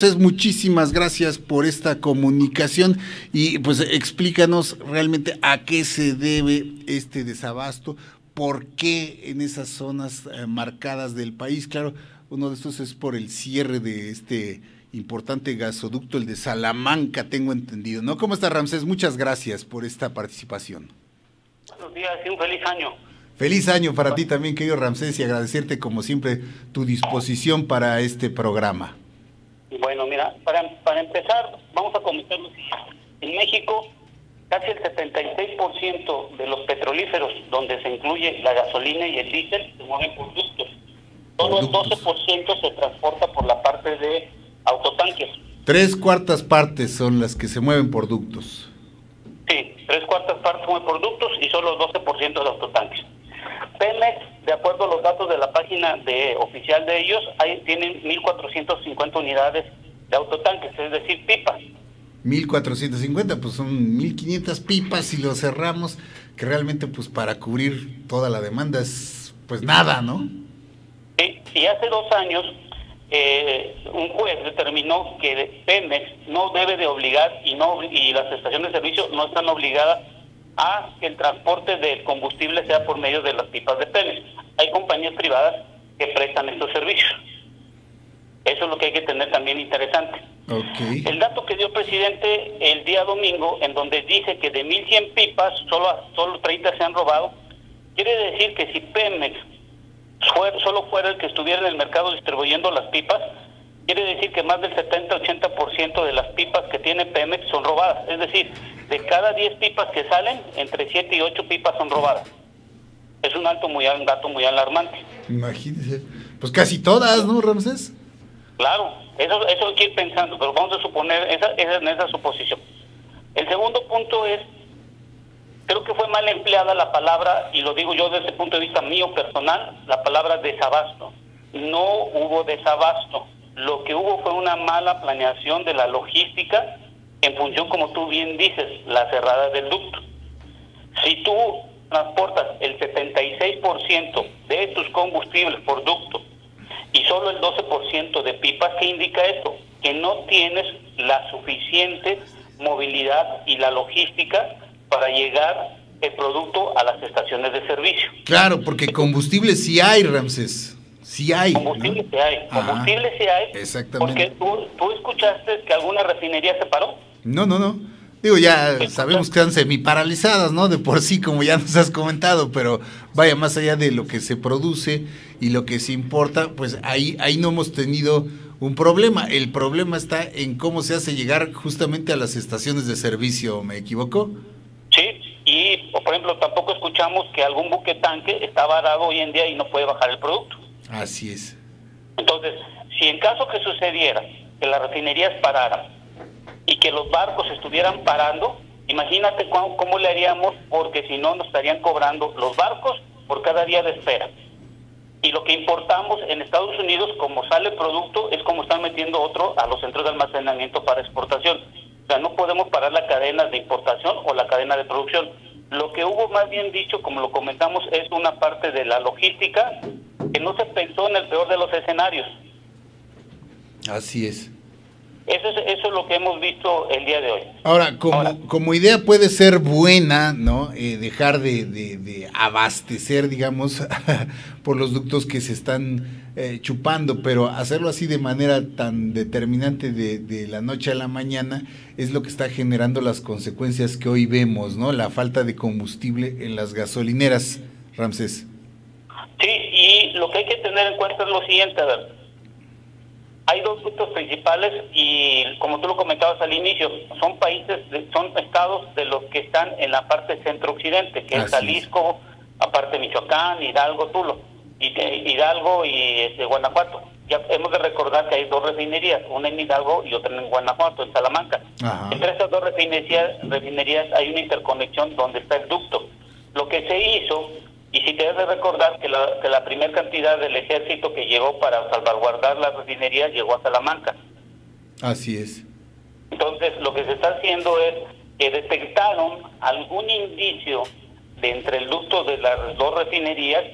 Entonces, muchísimas gracias por esta comunicación y pues explícanos realmente a qué se debe este desabasto, por qué en esas zonas marcadas del país. Claro, uno de estos es por el cierre de este importante gasoducto, el de Salamanca, tengo entendido, ¿no? ¿Cómo está, Ramsés? Muchas gracias por esta participación. Buenos días y un feliz año. Feliz año para ti también, querido Ramsés, y agradecerte como siempre tu disposición para este programa. Bueno, mira, para empezar, vamos a comentar lo siguiente. En México, casi el 76% de los petrolíferos, donde se incluye la gasolina y el diésel, se mueven por ductos. Solo el 12% se transporta por la parte de autotanques. 3/4 partes son las que se mueven por ductos. Sí, 3/4 partes se mueven por ductos y solo el 12% de autotanques. Pemex, de acuerdo a los datos de la página oficial de ellos, tienen 1.450 unidades de autotanques, es decir, pipas. 1.450, pues son 1.500 pipas si lo cerramos, que realmente pues para cubrir toda la demanda es pues nada, ¿no? Sí, y hace 2 años un juez determinó que Pemex no debe de obligar y las estaciones de servicio no están obligadas a que el transporte del combustible sea por medio de las pipas de Pemex. Hay compañías privadas que prestan estos servicios. Eso es lo que hay que tener también interesante. Okay. El dato que dio el presidente el día domingo, en donde dice que de 1.100 pipas, solo 30 se han robado, quiere decir que si Pemex solo fuera el que estuviera en el mercado distribuyendo las pipas, quiere decir que más del 70-80% de las pipas que tiene Pemex son robadas. Es decir, de cada 10 pipas que salen, entre 7 y 8 pipas son robadas. Es un dato muy alarmante. Imagínese, pues casi todas, ¿no, Ramsés? Claro, eso hay que ir pensando, pero vamos a suponer esa suposición. El segundo punto es, creo que fue mal empleada la palabra, y lo digo yo desde el punto de vista mío personal, la palabra desabasto. No hubo desabasto. Lo que hubo fue una mala planeación de la logística en función, como tú bien dices, la cerrada del ducto. Si tú transportas el 76% de tus combustibles por ducto y solo el 12% de pipas, ¿qué indica esto? Que no tienes la suficiente movilidad y la logística para llegar el producto a las estaciones de servicio. Claro, porque combustible sí hay, Ramsés. Sí hay. Combustible ¿no? sí hay. Combustible sí hay. Exactamente. Porque tú escuchaste que alguna refinería se paró. No. Digo, ya sabemos que están semiparalizadas, ¿no? De por sí, como ya nos has comentado, pero vaya, más allá de lo que se produce y lo que se importa, pues ahí no hemos tenido un problema. El problema está en cómo se hace llegar justamente a las estaciones de servicio, ¿me equivoco? Sí, y por ejemplo, tampoco escuchamos que algún buque tanque está varado hoy en día y no puede bajar el producto. Así es. Entonces, si en caso que sucediera que las refinerías pararan y que los barcos estuvieran parando, imagínate cómo le haríamos, porque si no nos estarían cobrando los barcos por cada día de espera. Y lo que importamos en Estados Unidos, como sale producto, es como están metiendo otro a los centros de almacenamiento para exportación. O sea, no podemos parar la cadena de importación o la cadena de producción. Lo que hubo, más bien dicho, como lo comentamos, es una parte de la logística que no se pensó en el peor de los escenarios. Así es. Eso es lo que hemos visto el día de hoy. Ahora, como idea puede ser buena, ¿no? Dejar de abastecer, digamos, por los ductos que se están chupando, pero hacerlo así de manera tan determinante de la noche a la mañana es lo que está generando las consecuencias que hoy vemos, ¿no? La falta de combustible en las gasolineras, Ramsés. Sí, y lo que hay que tener en cuenta es lo siguiente, a ver. Hay 2 ductos principales y, como tú lo comentabas al inicio, son estados de los que están en la parte centro-occidente, que es Jalisco, aparte Michoacán, Hidalgo, Hidalgo y Guanajuato. Ya hemos de recordar que hay 2 refinerías, una en Hidalgo y otra en Guanajuato, en Salamanca. Ajá. Entre esas 2 refinerías hay una interconexión donde está el ducto. Lo que se hizo, y si te debes de recordar que la primera cantidad del ejército que llegó para salvaguardar las refinerías llegó a Salamanca. Así es. Entonces, lo que se está haciendo es que detectaron algún indicio de entre el ducto de las 2 refinerías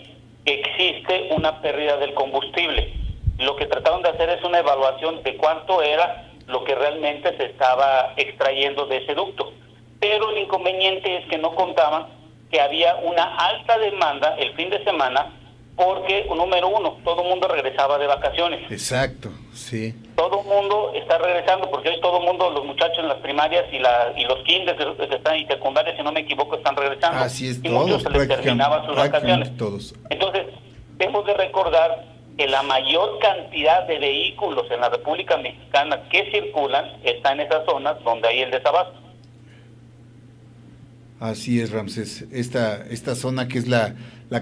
que existe una pérdida del combustible. Lo que trataron de hacer es una evaluación de cuánto era lo que realmente se estaba extrayendo de ese ducto. Pero el inconveniente es que no contaban que había una alta demanda el fin de semana porque, número uno, todo el mundo regresaba de vacaciones. Exacto, sí. Todo el mundo está regresando porque hoy todo el mundo, los muchachos en las primarias y los kinders que están en secundarias, si no me equivoco, están regresando. Así es, y muchos se les terminaban sus vacaciones. Todos. Entonces, debemos de recordar que la mayor cantidad de vehículos en la República Mexicana que circulan está en esas zonas donde hay el desabasto. Así es, Ramsés. Esta zona que es la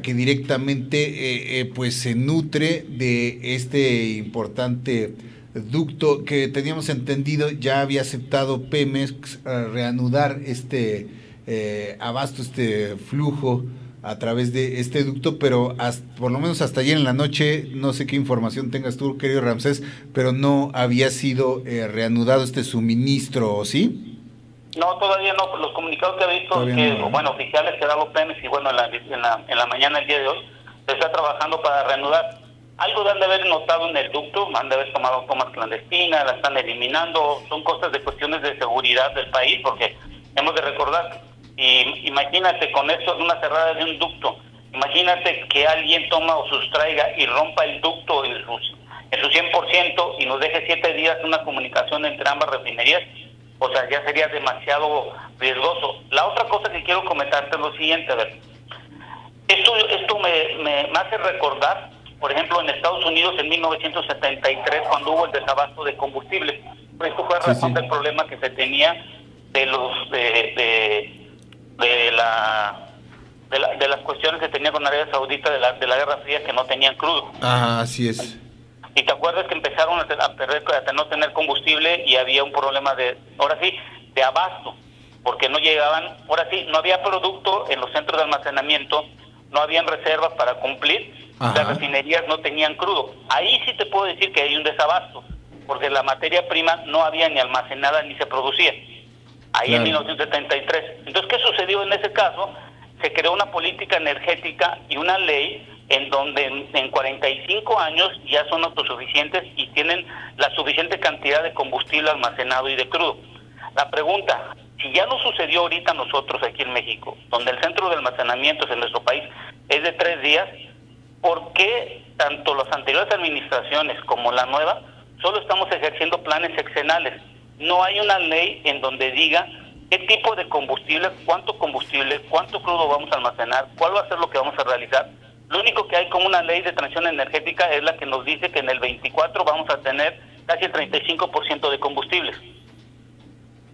que directamente pues se nutre de este importante ducto que teníamos entendido ya había aceptado Pemex a reanudar este abasto, este flujo a través de este ducto, pero por lo menos hasta ayer en la noche, no sé qué información tengas tú, querido Ramsés, pero no había sido reanudado este suministro, ¿o sí? No, todavía no. Los comunicados que he visto, oficiales que da los Pemex, y bueno, en la mañana el día de hoy, se está trabajando para reanudar. Algo han de haber notado en el ducto, han de haber tomado tomas clandestinas, la están eliminando, son cosas de cuestiones de seguridad del país, porque hemos de recordar, y imagínate con esto, una cerrada de un ducto, imagínate que alguien toma o sustraiga y rompa el ducto en su 100% y nos deje 7 días una comunicación entre ambas refinerías. O sea, ya sería demasiado riesgoso. La otra cosa que quiero comentarte es lo siguiente, a ver. Esto me hace recordar, por ejemplo, en Estados Unidos en 1973, cuando hubo el desabasto de combustible. Esto fue a razón del problema que se tenía de las cuestiones que tenía con Arabia Saudita de la Guerra Fría, que no tenían crudo. Así es. Y te acuerdas que empezaron a no tener combustible y había un problema de abasto, porque no llegaban, no había producto en los centros de almacenamiento, no habían reservas para cumplir, las refinerías no tenían crudo. Ahí sí te puedo decir que hay un desabasto, porque la materia prima no había ni almacenada ni se producía. Ahí en 1973. Entonces, ¿qué sucedió en ese caso? Se creó una política energética y una ley en donde en 45 años ya son autosuficientes y tienen la suficiente cantidad de combustible almacenado y de crudo. La pregunta, si ya no sucedió ahorita nosotros aquí en México, donde el centro de almacenamientos en nuestro país es de 3 días, ¿por qué tanto las anteriores administraciones como la nueva solo estamos ejerciendo planes sexenales? No hay una ley en donde diga qué tipo de combustible, cuánto crudo vamos a almacenar, cuál va a ser lo que vamos a realizar. Lo único que hay como una ley de transición energética es la que nos dice que en el 24 vamos a tener casi el 35% de combustibles.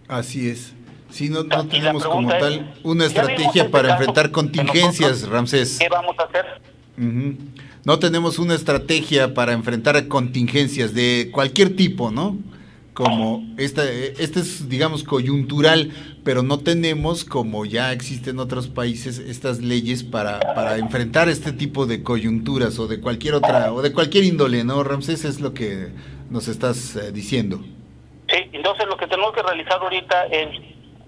Así es. Sí, no tenemos como tal una estrategia para enfrentar contingencias, Ramsés. ¿Qué vamos a hacer? No tenemos una estrategia para enfrentar contingencias de cualquier tipo, ¿no? Como esta es, digamos, coyuntural, pero no tenemos, como ya existen en otros países, estas leyes para enfrentar este tipo de coyunturas o de cualquier otra, o de cualquier índole, ¿no, Ramsés? Es lo que nos estás diciendo. Sí, entonces lo que tenemos que realizar ahorita es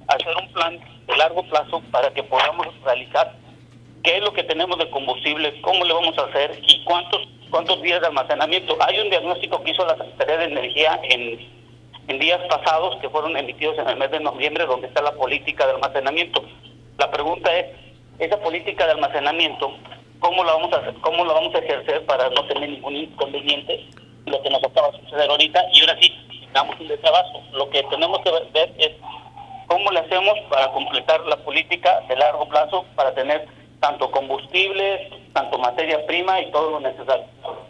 hacer un plan de largo plazo para que podamos realizar qué es lo que tenemos de combustible, cómo le vamos a hacer y cuántos días de almacenamiento. Hay un diagnóstico que hizo la Secretaría de Energía en días pasados que fueron emitidos en el mes de noviembre, donde está la política de almacenamiento. La pregunta es, esa política de almacenamiento, ¿cómo la vamos a ejercer para no tener ningún inconveniente? Lo que nos acaba de suceder ahorita, y ahora sí, damos un desabasto. Lo que tenemos que ver es cómo le hacemos para completar la política de largo plazo, para tener tanto combustible, tanto materia prima y todo lo necesario.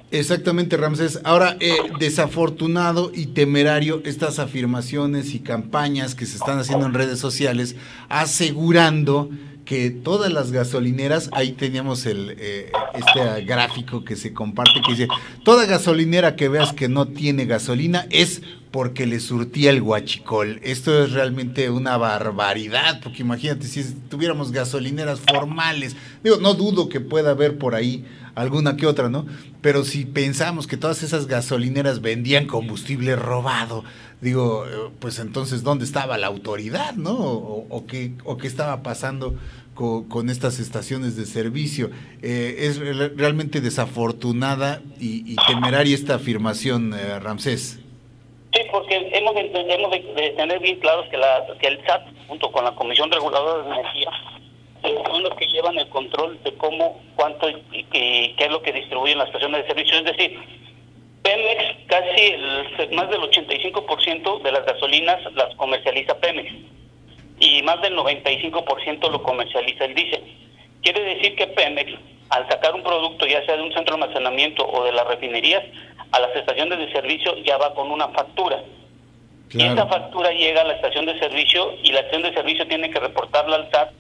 Exactamente, Ramsés. Ahora, desafortunado y temerario estas afirmaciones y campañas que se están haciendo en redes sociales asegurando que todas las gasolineras, ahí teníamos este gráfico que se comparte que dice, toda gasolinera que veas que no tiene gasolina es porque le surtía el huachicol. Esto es realmente una barbaridad, porque imagínate si tuviéramos gasolineras formales, digo, no dudo que pueda haber por ahí alguna que otra, ¿no? Pero si pensamos que todas esas gasolineras vendían combustible robado, digo, pues entonces, ¿dónde estaba la autoridad, no? ¿O qué estaba pasando con estas estaciones de servicio. Es realmente desafortunada y temeraria esta afirmación, Ramsés. Sí, porque hemos de tener bien claros que el SAT, junto con la Comisión Reguladora de Energía, son los que llevan el control de cómo, cuánto y qué es lo que distribuyen las estaciones de servicio. Es decir, Pemex, más del 85% de las gasolinas las comercializa Pemex y más del 95% lo comercializa el diésel. Quiere decir que Pemex, al sacar un producto, ya sea de un centro de almacenamiento o de las refinerías, a las estaciones de servicio ya va con una factura. Claro. Y esa factura llega a la estación de servicio y la estación de servicio tiene que reportarla al SAT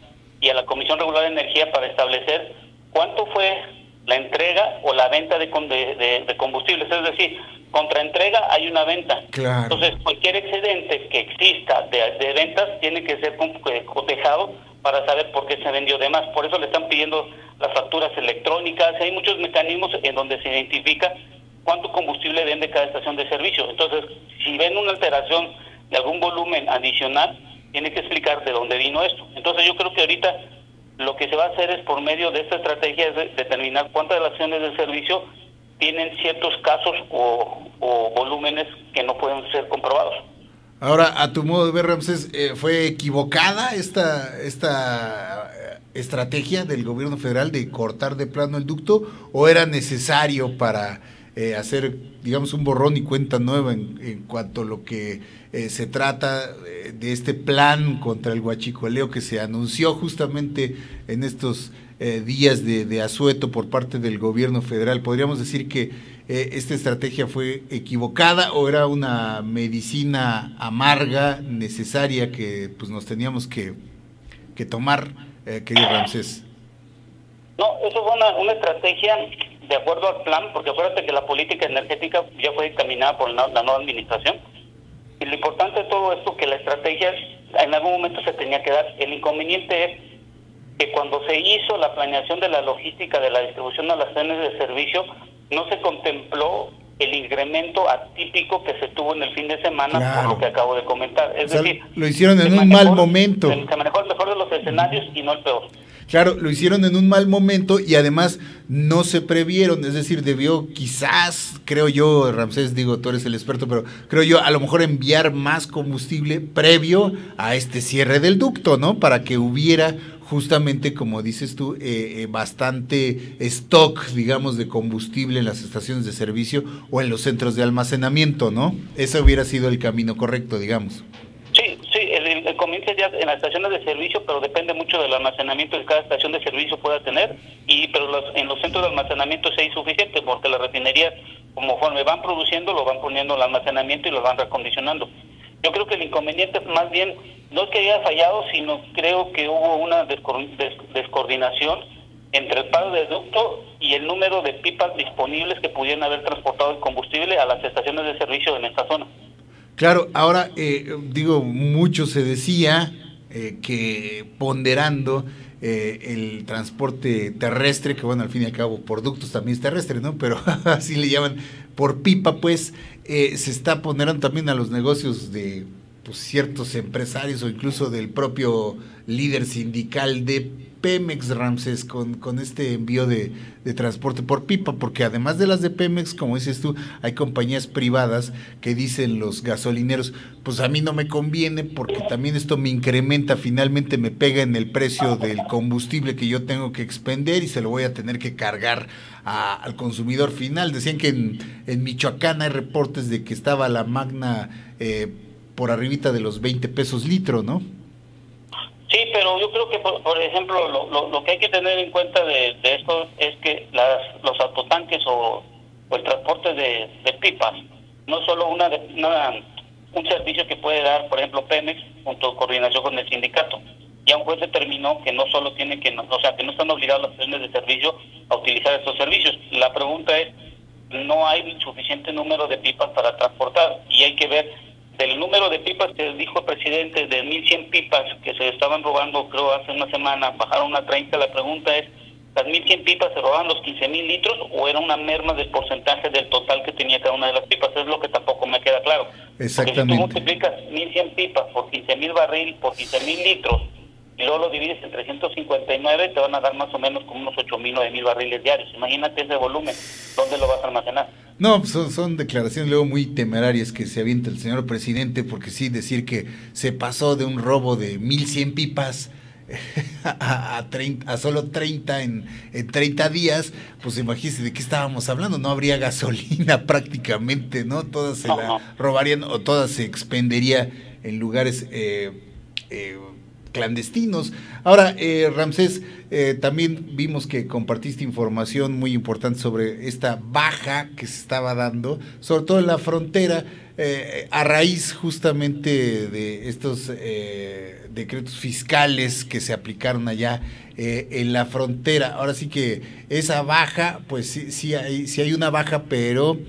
y a la Comisión Regular de Energía para establecer cuánto fue la entrega o la venta de combustibles. Es decir, contra entrega hay una venta. Claro. Entonces, cualquier excedente que exista de ventas tiene que ser cotejado para saber por qué se vendió de más. Por eso le están pidiendo las facturas electrónicas. Hay muchos mecanismos en donde se identifica cuánto combustible vende cada estación de servicio. Entonces, si ven una alteración de algún volumen adicional, tiene que explicar de dónde vino esto. Entonces, yo creo que ahorita lo que se va a hacer es, por medio de esta estrategia, es determinar cuántas de las estaciones de servicio tienen ciertos casos o volúmenes que no pueden ser comprobados. Ahora, a tu modo de ver, Ramsés, ¿fue equivocada esta estrategia del gobierno federal de cortar de plano el ducto o era necesario para hacer, digamos, un borrón y cuenta nueva en cuanto a lo que se trata de este plan contra el huachicoleo que se anunció justamente en estos días de asueto por parte del gobierno federal? ¿Podríamos decir que esta estrategia fue equivocada o era una medicina amarga, necesaria, que pues nos teníamos que tomar, querido Ramsés? No, eso fue una estrategia de acuerdo al plan, porque acuérdate que la política energética ya fue dictaminada por la nueva administración. Y lo importante de todo esto, que la estrategia en algún momento se tenía que dar. El inconveniente es que cuando se hizo la planeación de la logística de la distribución a las estaciones de servicio, no se contempló el incremento atípico que se tuvo en el fin de semana, claro, por lo que acabo de comentar. Es decir, lo hicieron en un mal momento. Se manejó el mejor de los escenarios y no el peor. Claro, lo hicieron en un mal momento y además no se previeron, es decir, debió quizás, creo yo, Ramsés, digo, tú eres el experto, pero creo yo, a lo mejor enviar más combustible previo a este cierre del ducto, ¿no? Para que hubiera justamente, como dices tú, bastante stock, digamos, de combustible en las estaciones de servicio o en los centros de almacenamiento, ¿no? Ese hubiera sido el camino correcto, digamos. Sí, el comienzo ya en las estaciones de servicio, pero depende mucho del almacenamiento que cada estación de servicio pueda tener, pero en los centros de almacenamiento es insuficiente, porque las refinerías, conforme van produciendo, lo van poniendo al almacenamiento y lo van reacondicionando. Yo creo que el inconveniente más bien no es que haya fallado, sino creo que hubo una descoordinación entre el paro de ducto y el número de pipas disponibles que pudieran haber transportado el combustible a las estaciones de servicio en esta zona. Claro, ahora, mucho se decía que ponderando el transporte terrestre, que bueno, al fin y al cabo, por ductos también es terrestre, ¿no? Pero así le llaman, por pipa, pues, se está ponderando también a los negocios de pues, ciertos empresarios o incluso del propio líder sindical de Pemex, Ramsés, con este envío de transporte por pipa, porque además de las de Pemex, como dices tú, hay compañías privadas que dicen los gasolineros, pues a mí no me conviene porque también esto me incrementa, finalmente me pega en el precio del combustible que yo tengo que expender y se lo voy a tener que cargar al consumidor final. Decían que en Michoacán hay reportes de que estaba la magna por arribita de los 20 pesos litro, ¿no? Sí, pero yo creo que, por ejemplo, lo que hay que tener en cuenta de esto es que los autotanques o el transporte de pipas no es solo un servicio que puede dar, por ejemplo, Pemex, junto con coordinación con el sindicato. Ya un juez determinó que no solo que no están obligados las estaciones de servicio a utilizar estos servicios. La pregunta es, no hay suficiente número de pipas para transportar y hay que ver del número de pipas que dijo el presidente, de 1,100 pipas que se estaban robando, creo, hace una semana, bajaron a 30. La pregunta es, ¿las 1,100 pipas se robaban los 15,000 litros o era una merma del porcentaje del total que tenía cada una de las pipas? Es lo que tampoco me queda claro. Exactamente. Porque si tú multiplicas 1,100 pipas por 15,000 barriles, por 15,000 litros, y luego lo divides entre 159, te van a dar más o menos como unos 8,000, 9,000 barriles diarios. Imagínate ese volumen, ¿dónde lo vas a almacenar? No, pues son declaraciones luego muy temerarias que se avienta el señor presidente, porque sí, decir que se pasó de un robo de 1,100 pipas a solo 30 en 30 días, pues imagínese de qué estábamos hablando, no habría gasolina prácticamente, ¿no? Todas se la robarían o todas se expendería en lugares clandestinos. Ahora, Ramsés, también vimos que compartiste información muy importante sobre esta baja que se estaba dando, sobre todo en la frontera, a raíz justamente de estos decretos fiscales que se aplicaron allá en la frontera. Ahora sí que esa baja, pues sí hay una baja, pero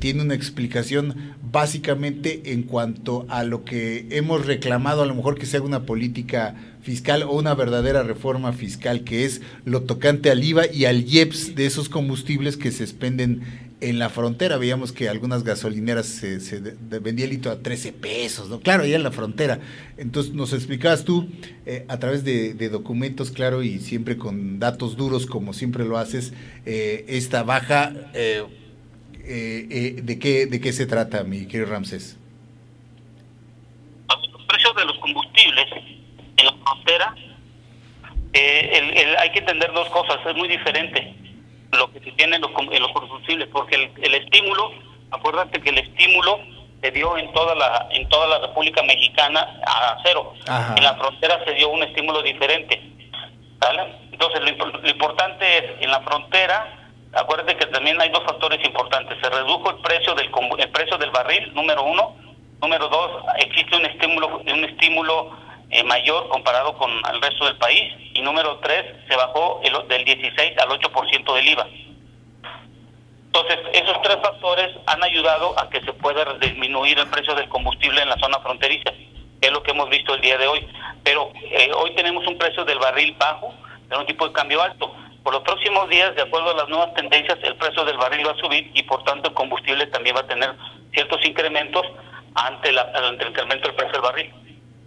tiene una explicación básicamente en cuanto a lo que hemos reclamado, a lo mejor que se haga una política fiscal o una verdadera reforma fiscal, que es lo tocante al IVA y al IEPS de esos combustibles que se expenden en la frontera. Veíamos que algunas gasolineras se vendía el litro a 13 pesos, ¿no? Claro, allá en la frontera. Entonces nos explicabas tú, a través de documentos, claro, y siempre con datos duros, como siempre lo haces, esta baja, ¿de qué se trata, mi querido Ramsés? Los precios de los combustibles en la frontera, hay que entender dos cosas, es muy diferente lo que se tiene en los combustibles, porque el estímulo, acuérdate que el estímulo se dio en toda la República Mexicana a cero. Ajá. En la frontera se dio un estímulo diferente, ¿vale? Entonces lo importante es, en la frontera, acuérdate que también hay dos factores importantes. Se redujo el precio del barril, número uno. Número dos, existe un estímulo mayor comparado con el resto del país. Y número tres, se bajó del 16 al 8% del IVA. Entonces, esos tres factores han ayudado a que se pueda disminuir el precio del combustible en la zona fronteriza, que es lo que hemos visto el día de hoy. Pero hoy tenemos un precio del barril bajo, de un tipo de cambio alto. Por los próximos días, de acuerdo a las nuevas tendencias, el precio del barril va a subir y por tanto el combustible también va a tener ciertos incrementos ante el incremento del precio del barril.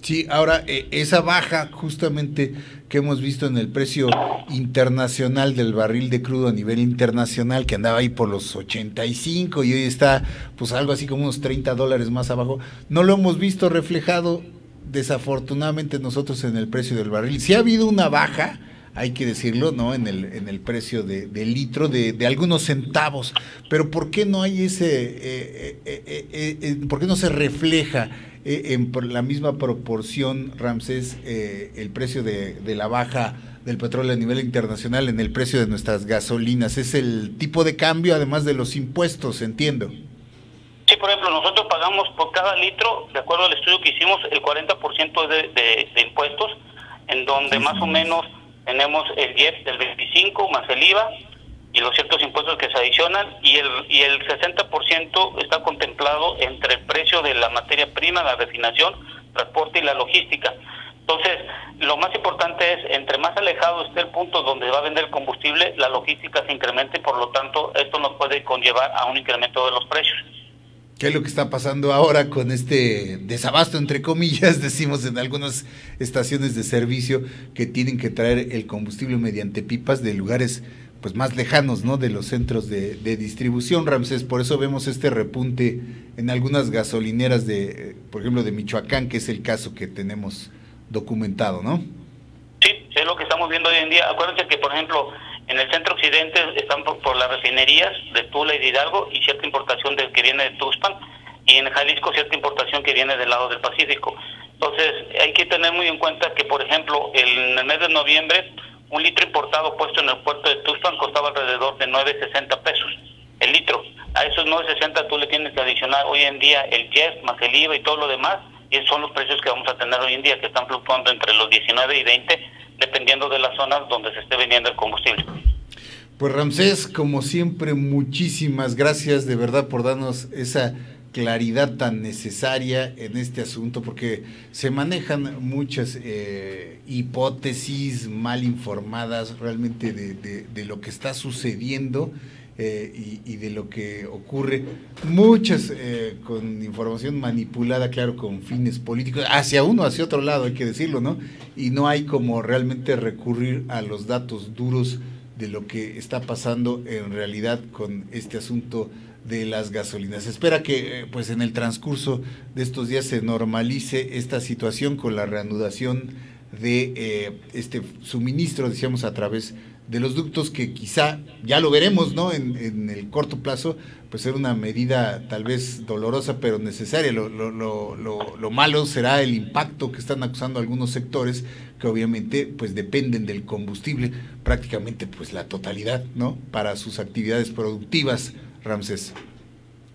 Sí, ahora esa baja justamente que hemos visto en el precio internacional del barril de crudo a nivel internacional, que andaba ahí por los 85 y hoy está pues algo así como unos $30 más abajo, no lo hemos visto reflejado desafortunadamente nosotros en el precio del barril. Sí ha habido una baja, hay que decirlo, ¿no? En el precio del litro de algunos centavos, pero ¿por qué no hay por qué no se refleja en la misma proporción, Ramsés, el precio de la baja del petróleo a nivel internacional en el precio de nuestras gasolinas? Es el tipo de cambio, además de los impuestos, entiendo. Sí, por ejemplo, nosotros pagamos por cada litro, de acuerdo al estudio que hicimos, el 40% de impuestos, en donde más o menos tenemos el IEPS del 25 más el IVA y los ciertos impuestos que se adicionan, y el 60% está contemplado entre el precio de la materia prima, la refinación, transporte y la logística. Entonces, lo más importante es, entre más alejado esté el punto donde va a vender el combustible, la logística se incremente, por lo tanto, esto nos puede conllevar a un incremento de los precios. ¿Qué es lo que está pasando ahora con este desabasto, entre comillas, decimos en algunas estaciones de servicio, que tienen que traer el combustible mediante pipas de lugares pues más lejanos, ¿no?, de los centros de distribución, Ramsés? Por eso vemos este repunte en algunas gasolineras por ejemplo, de Michoacán, que es el caso que tenemos documentado, ¿no? Sí, es lo que estamos viendo hoy en día. Acuérdense que, por ejemplo, en el centro occidente están por las refinerías de Tula y de Hidalgo, y cierta importación que viene de Tuxpan, y en Jalisco cierta importación que viene del lado del Pacífico. Entonces, hay que tener muy en cuenta que, por ejemplo, en el mes de noviembre, un litro importado puesto en el puerto de Tuxpan costaba alrededor de 9.60 pesos el litro. A esos 9.60 tú le tienes que adicionar hoy en día el IEPS más el IVA y todo lo demás, y esos son los precios que vamos a tener hoy en día, que están fluctuando entre los 19 y 20, dependiendo de las zonas donde se esté vendiendo el combustible. Pues Ramsés, como siempre, muchísimas gracias de verdad por darnos esa claridad tan necesaria en este asunto, porque se manejan muchas hipótesis mal informadas realmente de lo que está sucediendo, y de lo que ocurre, muchas con información manipulada, claro, con fines políticos, hacia uno, hacia otro lado, hay que decirlo, ¿no? Y no hay como realmente recurrir a los datos duros de lo que está pasando en realidad con este asunto de las gasolinas. Se espera que pues en el transcurso de estos días se normalice esta situación con la reanudación de este suministro, decíamos, a través de los ductos, que quizá ya lo veremos, ¿no? En el corto plazo, pues ser una medida tal vez dolorosa pero necesaria. Lo malo será el impacto que están acusando algunos sectores que obviamente pues dependen del combustible, prácticamente pues la totalidad, ¿no? Para sus actividades productivas, Ramsés.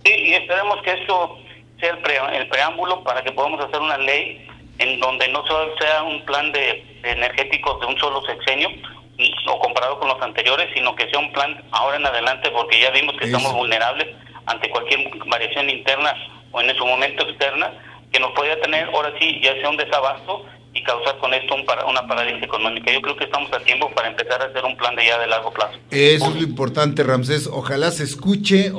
Sí, y esperemos que esto sea el preámbulo para que podamos hacer una ley en donde no solo sea un plan de energéticos de un solo sexenio, o comparado con los anteriores, sino que sea un plan ahora en adelante, porque ya vimos que estamos vulnerables ante cualquier variación interna o en su momento externa, que nos podría tener, ahora sí, ya sea un desabasto y causar con esto una parálisis económica. Yo creo que estamos a tiempo para empezar a hacer un plan de ya de largo plazo. Eso es lo importante, Ramsés. Ojalá se escuche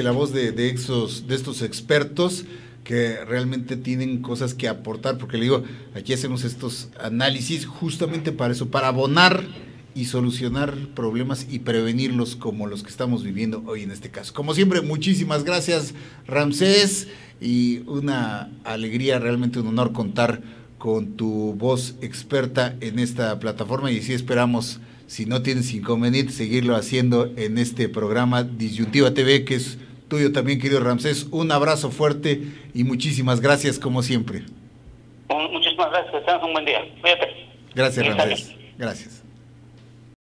la voz de estos expertos que realmente tienen cosas que aportar, porque le digo, aquí hacemos estos análisis justamente para eso, para abonar y solucionar problemas y prevenirlos como los que estamos viviendo hoy en este caso. Como siempre, muchísimas gracias, Ramsés, y una alegría, realmente un honor contar con tu voz experta en esta plataforma, y sí esperamos, si no tienes inconveniente, seguirlo haciendo en este programa Disyuntiva TV, que es tuyo también, querido Ramsés. Un abrazo fuerte y muchísimas gracias, como siempre. Muchísimas gracias, que tengas un buen día. Cuídate. Gracias, Ramsés. Gracias.